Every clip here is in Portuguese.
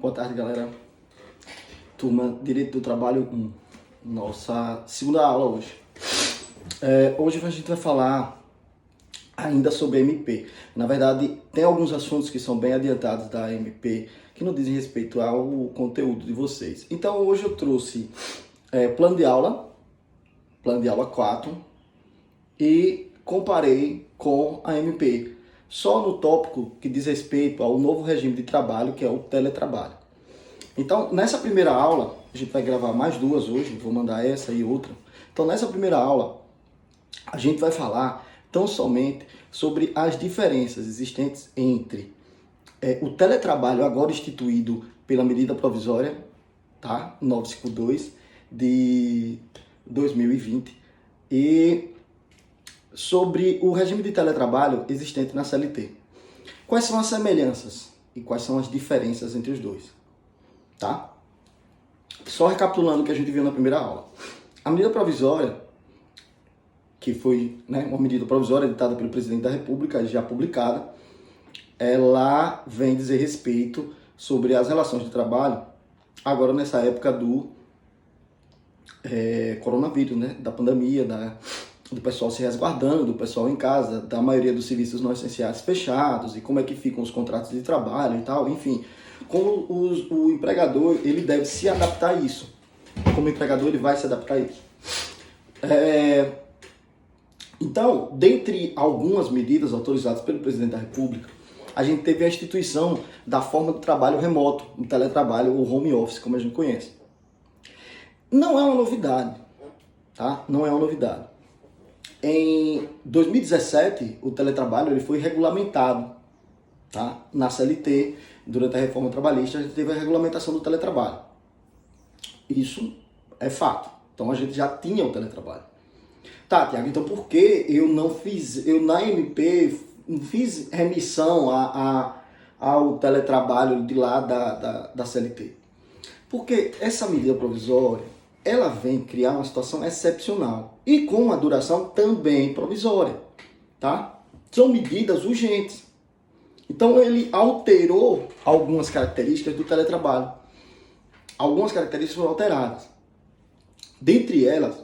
Boa tarde, galera. Turma Direito do Trabalho 1. Nossa segunda aula hoje. Hoje a gente vai falar ainda sobre a MP. Na verdade, tem alguns assuntos que são bem adiantados da MP que não dizem respeito ao conteúdo de vocês. Então, hoje eu trouxe plano de aula 4, e comparei com a MP. Só no tópico que diz respeito ao novo regime de trabalho, que é o teletrabalho. Então, nessa primeira aula, a gente vai gravar mais duas hoje, vou mandar essa e outra. Então, nessa primeira aula, a gente vai falar tão somente sobre as diferenças existentes entre o teletrabalho agora instituído pela medida provisória, tá? 952 de 2020, e sobre o regime de teletrabalho existente na CLT. Quais são as semelhanças e quais são as diferenças entre os dois? Tá? Só recapitulando o que a gente viu na primeira aula. A medida provisória, que foi uma medida provisória editada pelo presidente da República, já publicada, ela vem dizer respeito sobre as relações de trabalho, agora nessa época do coronavírus, da pandemia, do pessoal se resguardando, do pessoal em casa, da maioria dos serviços não essenciais fechados, e como é que ficam os contratos de trabalho e tal, enfim. Como o empregador, ele deve se adaptar a isso. Como empregador, ele vai se adaptar a isso. Então, dentre algumas medidas autorizadas pelo presidente da República, a gente teve a instituição da forma de trabalho remoto, o teletrabalho, o home office, como a gente conhece. Não é uma novidade, tá? Não é uma novidade. Em 2017, o teletrabalho ele foi regulamentado, tá? Na CLT, durante a reforma trabalhista, a gente teve a regulamentação do teletrabalho. Isso é fato. Então a gente já tinha o teletrabalho. Tá, Tiago, então por que eu na MP não fiz remissão ao teletrabalho de lá da CLT? Porque essa medida provisória, ela vem criar uma situação excepcional e com uma duração também provisória, tá? São medidas urgentes. Então ele alterou algumas características do teletrabalho. Algumas características foram alteradas. Dentre elas,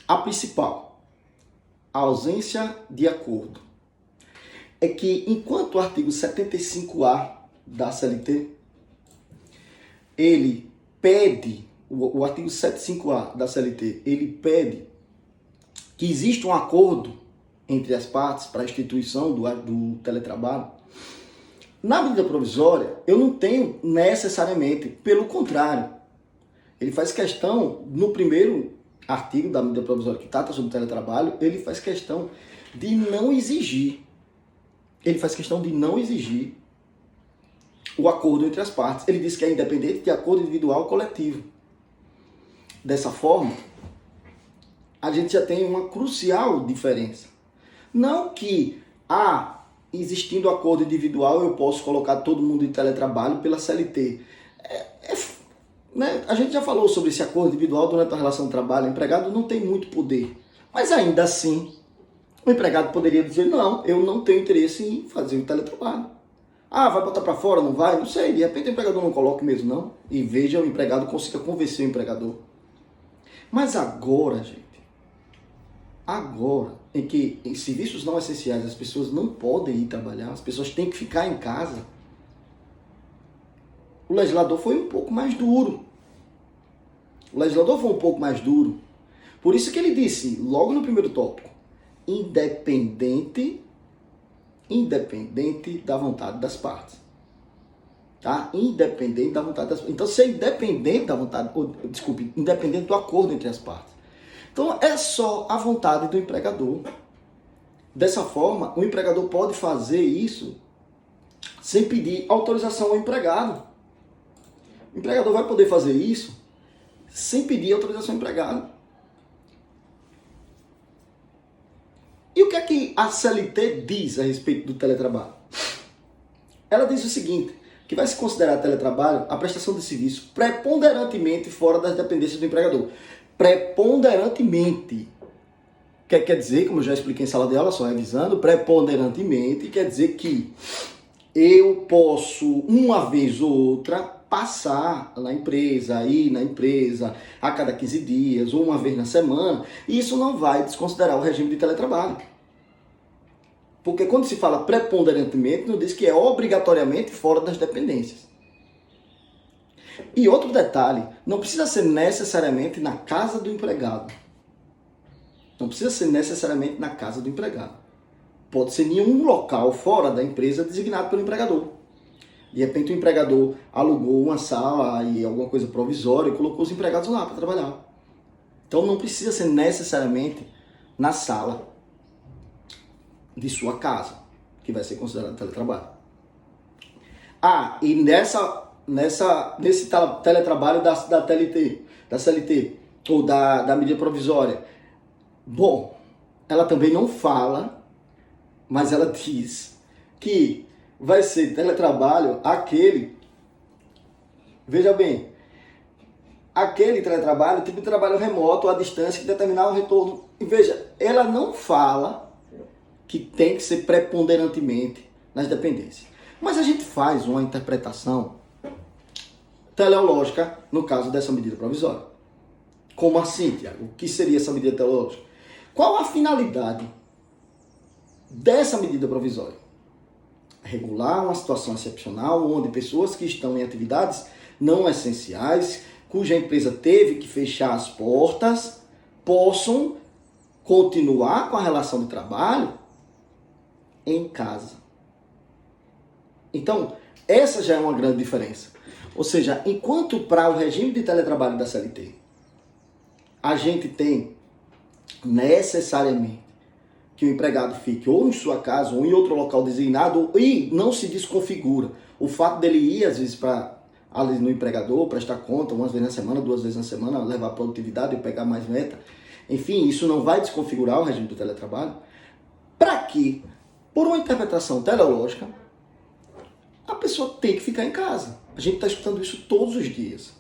a principal, a ausência de acordo. É que enquanto o artigo 75A da CLT, ele pede, o artigo 75A da CLT, ele pede que exista um acordo entre as partes para a instituição do teletrabalho. Na medida provisória, eu não tenho necessariamente, pelo contrário. Ele faz questão, no primeiro artigo da medida provisória que trata sobre o teletrabalho, ele faz questão de não exigir. Ele faz questão de não exigir o acordo entre as partes. Ele diz que é independente de acordo individual ou coletivo. Dessa forma, a gente já tem uma crucial diferença. Não que, existindo acordo individual, eu posso colocar todo mundo em teletrabalho pela CLT. A gente já falou sobre esse acordo individual durante a relação de trabalho. O empregado não tem muito poder. Mas ainda assim, o empregado poderia dizer, não, eu não tenho interesse em fazer o teletrabalho. Vai botar para fora, não vai? Não sei, de repente o empregador não coloca mesmo, não. E veja, o empregado consiga convencer o empregador. Mas agora, gente, em que em serviços não essenciais as pessoas não podem ir trabalhar, as pessoas têm que ficar em casa, o legislador foi um pouco mais duro. Por isso que ele disse, logo no primeiro tópico, independente da vontade das partes. Tá? Independente da vontade das partes. Então, se é independente independente do acordo entre as partes. Então, é só a vontade do empregador. Dessa forma, o empregador pode fazer isso sem pedir autorização ao empregado. O empregador vai poder fazer isso sem pedir autorização ao empregado. E o que é que a CLT diz a respeito do teletrabalho? Ela diz o seguinte, que vai se considerar teletrabalho a prestação de serviço preponderantemente fora das dependências do empregador. Preponderantemente. Quer dizer, como eu já expliquei em sala de aula, só revisando, preponderantemente quer dizer que eu posso, uma vez ou outra, passar na empresa, ir na empresa a cada 15 dias ou uma vez na semana, isso não vai desconsiderar o regime de teletrabalho. Porque quando se fala preponderantemente, não diz que é obrigatoriamente fora das dependências. E outro detalhe, não precisa ser necessariamente na casa do empregado. Não precisa ser necessariamente na casa do empregado. Pode ser em um local fora da empresa designado pelo empregador. De repente o empregador alugou uma sala e alguma coisa provisória e colocou os empregados lá para trabalhar. Então não precisa ser necessariamente na sala de sua casa, que vai ser considerado teletrabalho. E nesse teletrabalho da CLT, ou da medida provisória, bom, ela também não fala, mas ela diz que vai ser teletrabalho aquele, veja bem, aquele teletrabalho, tipo de trabalho remoto, à distância, que determinar o retorno. E veja, ela não fala que tem que ser preponderantemente nas dependências. Mas a gente faz uma interpretação teleológica no caso dessa medida provisória. Como assim, Tiago? O que seria essa medida teleológica? Qual a finalidade dessa medida provisória? Regular uma situação excepcional onde pessoas que estão em atividades não essenciais, cuja empresa teve que fechar as portas, possam continuar com a relação de trabalho em casa. Então, essa já é uma grande diferença. Ou seja, enquanto para o regime de teletrabalho da CLT, a gente tem necessariamente que o empregado fique ou em sua casa ou em outro local designado e não se desconfigura. O fato dele ir, às vezes, ali no empregador, prestar conta, uma vez na semana, 2 vezes na semana, levar a produtividade e pegar mais meta. Enfim, isso não vai desconfigurar o regime do teletrabalho. Para que, por uma interpretação teleológica, a pessoa tem que ficar em casa. A gente está escutando isso todos os dias.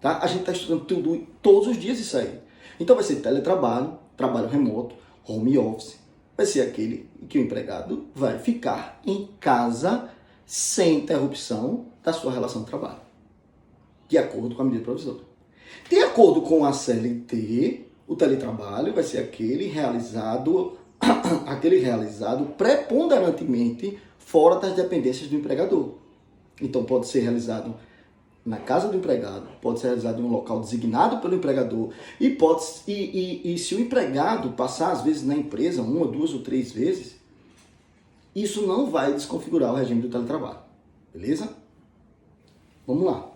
Tá? A gente está estudando todos os dias isso aí. Então vai ser teletrabalho, trabalho remoto, home office. Vai ser aquele que o empregado vai ficar em casa sem interrupção da sua relação de trabalho. De acordo com a medida provisória. De acordo com a CLT, o teletrabalho vai ser aquele realizado preponderantemente fora das dependências do empregador. Então pode ser realizado na casa do empregado, pode ser realizado em um local designado pelo empregador e se o empregado passar às vezes na empresa 1, 2 ou 3 vezes, isso não vai desconfigurar o regime do teletrabalho. Beleza? Vamos lá.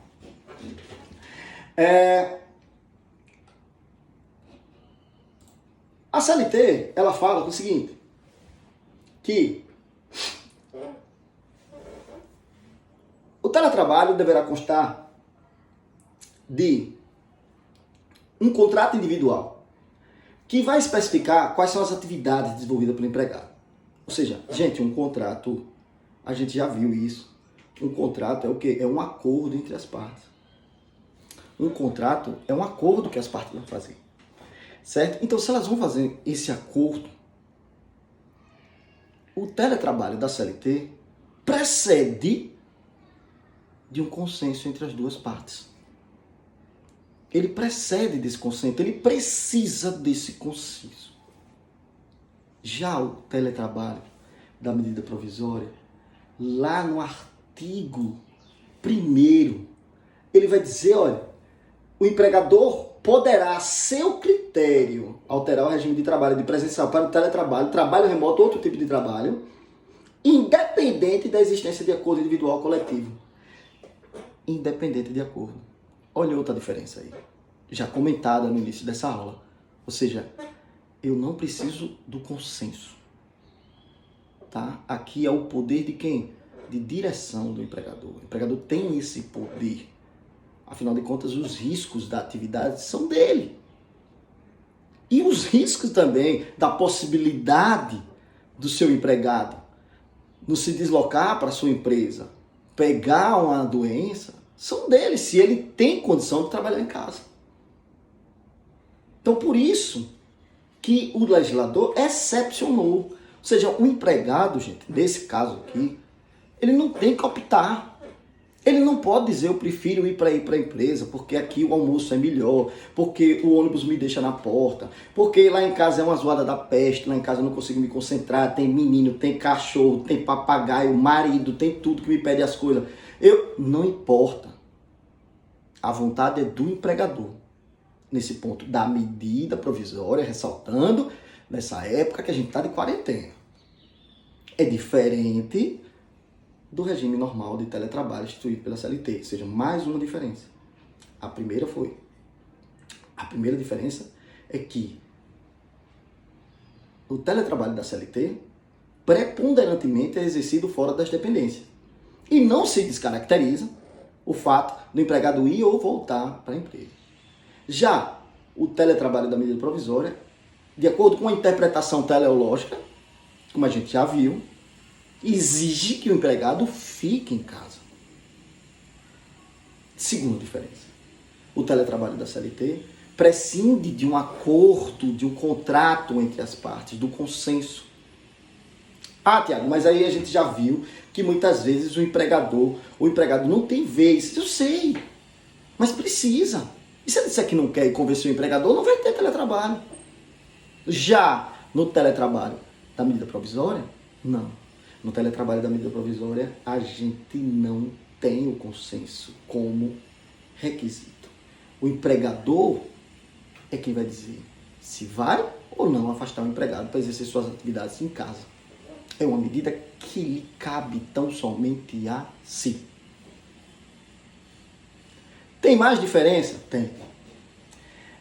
A CLT, ela fala o seguinte, que o teletrabalho deverá constar de um contrato individual que vai especificar quais são as atividades desenvolvidas pelo empregado. Ou seja, gente, um contrato, a gente já viu isso. Um contrato é o quê? É um acordo entre as partes. Um contrato é um acordo que as partes vão fazer. Certo? Então, se elas vão fazer esse acordo, o teletrabalho da CLT precede de um consenso entre as duas partes. Ele precede desse consenso, ele precisa desse consenso. Já o teletrabalho da medida provisória, lá no artigo 1º, ele vai dizer, olha, o empregador poderá, a seu critério, alterar o regime de trabalho de presencial para o teletrabalho, trabalho remoto, outro tipo de trabalho, independente da existência de acordo individual ou coletivo. Independente de acordo. Olha outra diferença aí, já comentada no início dessa aula. Ou seja, eu não preciso do consenso. Tá? Aqui é o poder de quem? De direção do empregador. O empregador tem esse poder. Afinal de contas, os riscos da atividade são dele. E os riscos também da possibilidade do seu empregado não se deslocar para a sua empresa, pegar uma doença, são dele, se ele tem condição de trabalhar em casa. Então, por isso que o legislador excepcionou. Ou seja, o empregado, gente, nesse caso aqui, ele não tem que optar. Ele não pode dizer, eu prefiro ir para a empresa, porque aqui o almoço é melhor, porque o ônibus me deixa na porta, porque lá em casa é uma zoada da peste, lá em casa eu não consigo me concentrar, tem menino, tem cachorro, tem papagaio, marido, tem tudo que me pede as coisas. Não importa. A vontade é do empregador. Nesse ponto da medida provisória, ressaltando, nessa época que a gente está de quarentena. É diferente do regime normal de teletrabalho instituído pela CLT. Ou seja, mais uma diferença. A primeira diferença é que o teletrabalho da CLT preponderantemente é exercido fora das dependências. E não se descaracteriza o fato do empregado ir ou voltar para a empresa. Já o teletrabalho da medida provisória, de acordo com a interpretação teleológica, como a gente já viu, exige que o empregado fique em casa. Segunda diferença. O teletrabalho da CLT prescinde de um acordo, de um contrato entre as partes, do consenso. Ah, Tiago, mas aí a gente já viu que muitas vezes o empregado não tem vez. Eu sei, mas precisa. E se ele disser que não quer e convencer o empregador, não vai ter teletrabalho. Já no teletrabalho da medida provisória, não. No teletrabalho da medida provisória, a gente não tem o consenso como requisito. O empregador é quem vai dizer se vai ou não afastar o empregado para exercer suas atividades em casa. É uma medida que lhe cabe tão somente a si. Tem mais diferença? Tem.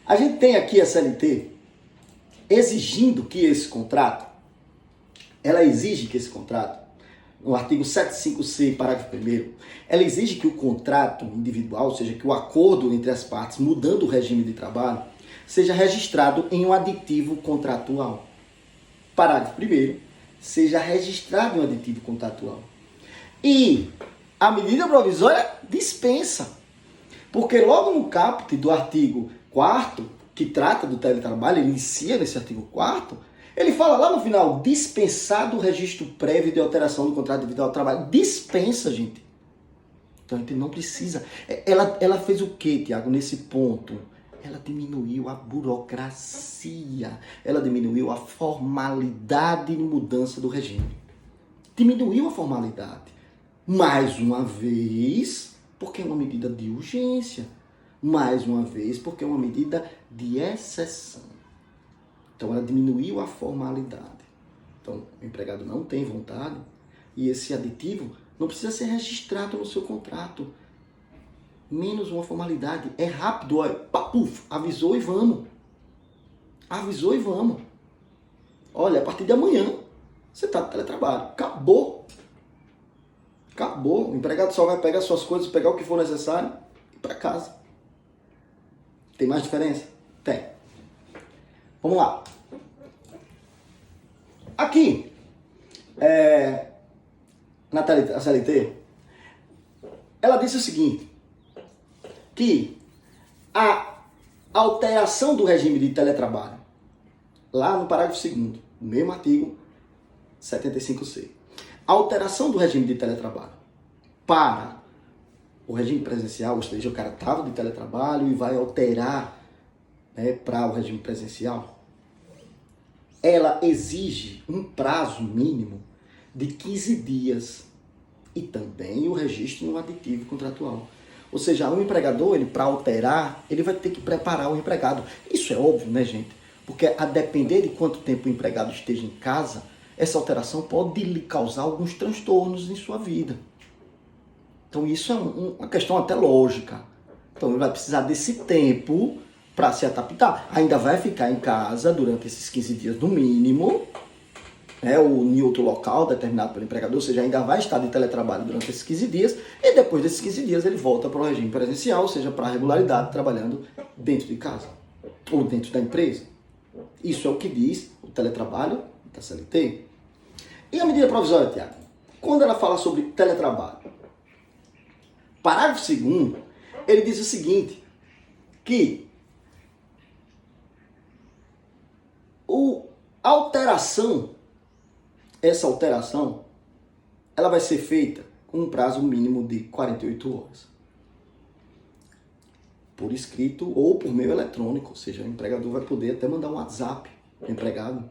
A gente tem aqui a CLT exigindo que esse contrato, ela exige que esse contrato, no artigo 75C, parágrafo 1º, ela exige que o contrato individual, ou seja, que o acordo entre as partes, mudando o regime de trabalho, seja registrado em um aditivo contratual. Parágrafo 1º, seja registrado em um aditivo contratual. E a medida provisória dispensa. Porque logo no caput do artigo 4º, que trata do teletrabalho, inicia nesse artigo 4º, ele fala lá no final, dispensado o registro prévio de alteração do contrato individual de trabalho. Dispensa, gente. Então a gente não precisa. Ela fez o quê, Tiago, nesse ponto? Ela diminuiu a burocracia. Ela diminuiu a formalidade de mudança do regime. Diminuiu a formalidade. Mais uma vez, porque é uma medida de urgência. Mais uma vez, porque é uma medida de exceção. Então, ela diminuiu a formalidade. Então, o empregado não tem vontade e esse aditivo não precisa ser registrado no seu contrato. Menos uma formalidade. É rápido, olha, puf, avisou e vamos. Avisou e vamos. Olha, a partir de amanhã, você está no teletrabalho. Acabou. Acabou. O empregado só vai pegar suas coisas, pegar o que for necessário e ir para casa. Tem mais diferença? Tem. Vamos lá. Aqui, na CLT, ela disse o seguinte, que a alteração do regime de teletrabalho, lá no parágrafo 2º, no mesmo artigo 75C, a alteração do regime de teletrabalho para o regime presencial, ou seja, o cara estava de teletrabalho e vai alterar, né, para o regime presencial, ela exige um prazo mínimo de 15 dias e também o registro no aditivo contratual. Ou seja, o empregador, ele para alterar, ele vai ter que preparar o empregado. Isso é óbvio, né, gente? Porque a depender de quanto tempo o empregado esteja em casa, essa alteração pode lhe causar alguns transtornos em sua vida. Então isso é uma questão até lógica. Então ele vai precisar desse tempo para se adaptar. Ainda vai ficar em casa durante esses 15 dias no mínimo, né, ou em outro local determinado pelo empregador, ou seja, ainda vai estar de teletrabalho durante esses 15 dias, e depois desses 15 dias ele volta para o regime presencial, ou seja, para a regularidade, trabalhando dentro de casa, ou dentro da empresa. Isso é o que diz o teletrabalho da CLT. E a medida provisória, Tiago? Quando ela fala sobre teletrabalho, parágrafo 2º, ele diz o seguinte, que essa alteração, ela vai ser feita com um prazo mínimo de 48 horas. Por escrito ou por meio eletrônico, ou seja, o empregador vai poder até mandar um WhatsApp para o empregado.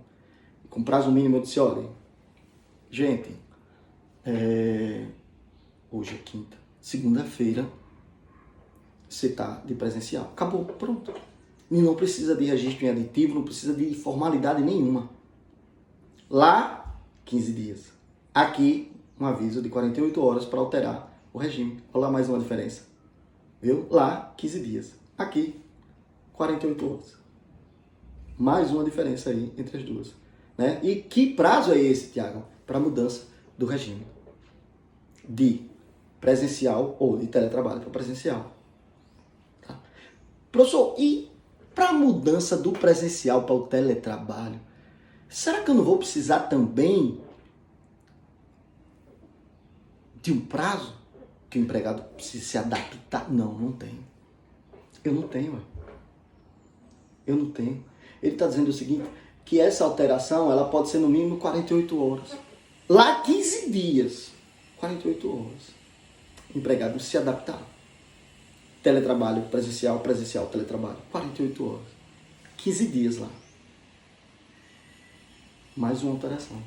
Com prazo mínimo, eu disse, olha, gente, hoje é quinta, segunda-feira, você está de presencial. Acabou, pronto. E não precisa de registro em aditivo, não precisa de formalidade nenhuma. Lá, 15 dias. Aqui, um aviso de 48 horas para alterar o regime. Olha lá mais uma diferença. Viu? Lá, 15 dias. Aqui, 48 horas. Mais uma diferença aí entre as duas. Né? E que prazo é esse, Tiago? Para mudança do regime. De presencial ou de teletrabalho para presencial. Tá? Professor, e para a mudança do presencial para o teletrabalho, será que eu não vou precisar também de um prazo que o empregado precisa se adaptar? Não, não tenho. Eu não tenho. Eu não tenho. Ele está dizendo o seguinte, que essa alteração ela pode ser no mínimo 48 horas. Lá 15 dias. 48 horas. O empregado se adaptar. Teletrabalho, presencial, presencial, teletrabalho. 48 horas. 15 dias lá. Mais uma alteração.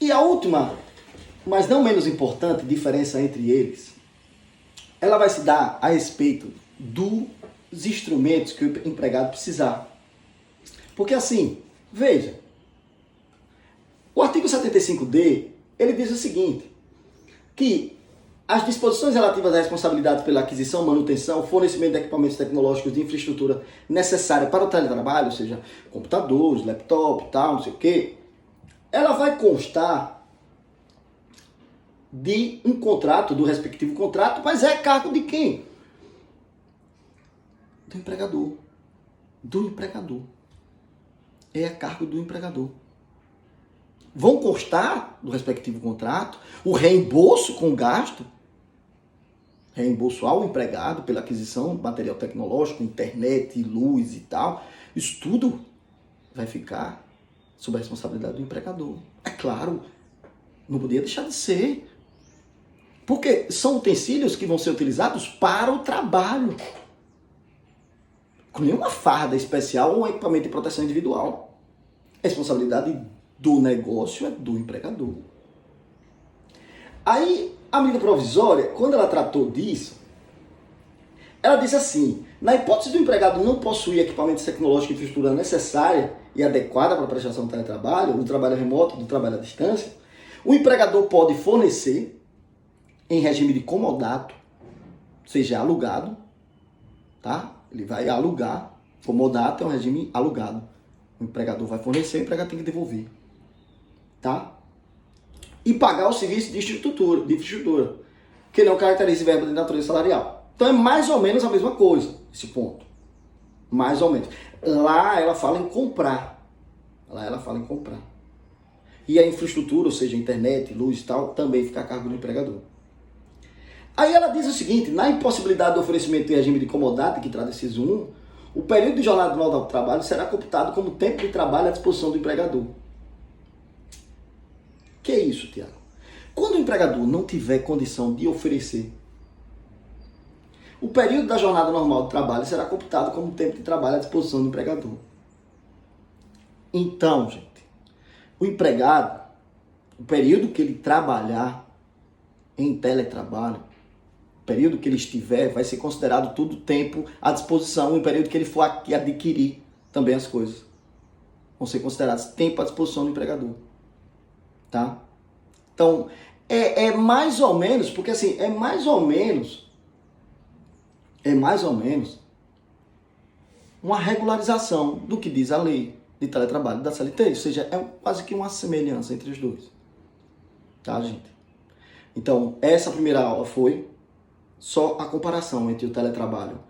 E a última, mas não menos importante, diferença entre eles, ela vai se dar a respeito dos instrumentos que o empregado precisar. Porque assim, veja, o artigo 75D, ele diz o seguinte, que as disposições relativas à responsabilidade pela aquisição, manutenção, fornecimento de equipamentos tecnológicos de infraestrutura necessária para o teletrabalho, ou seja, computadores, laptop, tal, não sei o quê, ela vai constar de um contrato, do respectivo contrato, mas é cargo de quem? Do empregador. Do empregador. É a cargo do empregador. Vão constar do respectivo contrato o reembolso com gasto, reembolso ao empregado pela aquisição de material tecnológico, internet, luz e tal. Isso tudo vai ficar sob a responsabilidade do empregador. É claro, não podia deixar de ser. Porque são utensílios que vão ser utilizados para o trabalho. Com nenhuma farda especial ou um equipamento de proteção individual. A responsabilidade do negócio é do empregador. Aí, a medida provisória, quando ela tratou disso, ela disse assim, na hipótese do empregado não possuir equipamentos tecnológicos e infraestrutura necessária e adequada para a prestação do teletrabalho, do trabalho remoto, do trabalho à distância, o empregador pode fornecer, em regime de comodato, seja alugado, tá? Ele vai alugar, comodato é um regime alugado. O empregador vai fornecer, o empregado tem que devolver, tá? E pagar o serviço de infraestrutura, que não caracteriza verba de natureza salarial. Então é mais ou menos a mesma coisa, esse ponto. Mais ou menos. Lá ela fala em comprar. Lá ela fala em comprar. E a infraestrutura, ou seja, internet, luz e tal, também fica a cargo do empregador. Aí ela diz o seguinte, na impossibilidade do oferecimento de regime de comodato, que traz inciso 1, o período de jornada normal do trabalho será computado como tempo de trabalho à disposição do empregador. Que é isso, Tiago? Quando o empregador não tiver condição de oferecer, o período da jornada normal do trabalho será computado como tempo de trabalho à disposição do empregador. Então, gente, o empregado, o período que ele trabalhar em teletrabalho, o período que ele estiver, vai ser considerado tudo tempo à disposição, e o período que ele for adquirir também as coisas vão ser considerados tempo à disposição do empregador. Tá? Então, é mais ou menos, porque assim, é mais ou menos uma regularização do que diz a lei de teletrabalho da CLT, ou seja, é quase que uma semelhança entre os dois. Tá, gente? Então, essa primeira aula foi só a comparação entre o teletrabalho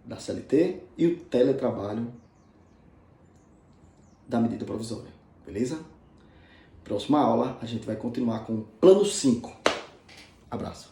da CLT e o teletrabalho da medida provisória. Beleza? Próxima aula, a gente vai continuar com o plano 5. Abraço.